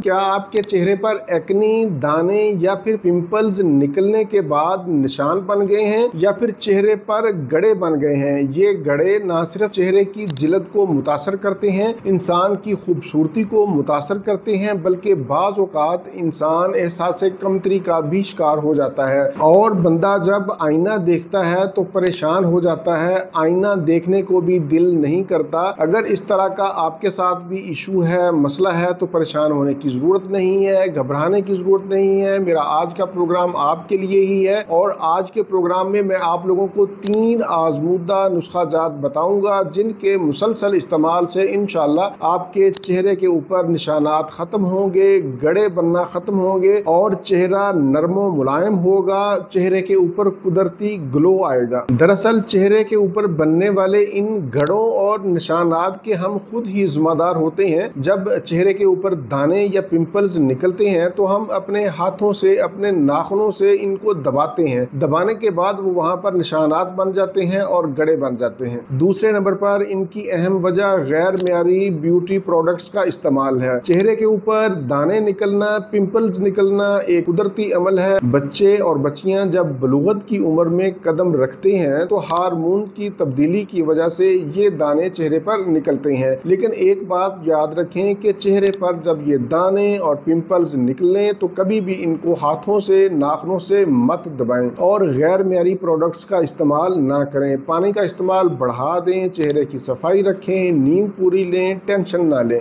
क्या आपके चेहरे पर एक्नी, दाने या फिर पिंपल्स निकलने के बाद निशान बन गए हैं या फिर चेहरे पर गड़े बन गए हैं? ये गड़े ना सिर्फ चेहरे की जिल्द को मुतासर करते हैं, इंसान की खूबसूरती को मुतासर करते हैं, बल्कि बाज़ औक़ात इंसान एहसास कमतरी का भी शिकार हो जाता है और बंदा जब आईना देखता है तो परेशान हो जाता है, आईना देखने को भी दिल नहीं करता। अगर इस तरह का आपके साथ भी इशू है, मसला है, तो परेशान होने की ज़रूरत नहीं है, घबराने की ज़रूरत नहीं है। मेरा आज का प्रोग्राम आपके लिए ही है और आज के प्रोग्राम में मैं आप लोगों को 3 आज़मूदा नुस्खा जात बताऊंगा जिनके मुसलसल इस्तेमाल से इंशाल्लाह आपके चेहरे के ऊपर निशानात ख़त्म होंगे, गड़े बनना ख़त्म होंगे और चेहरा नरमो मुलायम होगा, चेहरे के ऊपर कुदरती ग्लो आएगा। दरअसल चेहरे के ऊपर बनने वाले इन गड़ों और निशानात के हम खुद ही ज़िम्मेदार होते हैं। जब चेहरे के ऊपर दाने या पिंपल्स निकलते हैं तो हम अपने हाथों से, अपने नाखूनों से इनको दबाते हैं, दबाने के बाद वो वहां पर निशानात बन जाते हैं और गड़े बन जाते हैं। दूसरे नंबर पर इनकी अहम वजह गैर मियारी ब्यूटी प्रोडक्ट्स का इस्तेमाल है। चेहरे के ऊपर दाने निकलना, पिंपल्स निकलना एक कुदरती अमल है। बच्चे और बच्चियां जब बलूगत की उम्र में कदम रखते हैं तो हार्मोन की तब्दीली की वजह से ये दाने चेहरे पर निकलते हैं। लेकिन एक बात याद रखें कि चेहरे पर जब ये दाने और पिंपल्स निकलें तो कभी भी इनको हाथों से, नाखूनों से मत दबाएं और गैर मियारी प्रोडक्ट्स का इस्तेमाल ना करें। पानी का इस्तेमाल बढ़ा दें, चेहरे की सफाई रखें, नींद पूरी लें, टेंशन ना लें।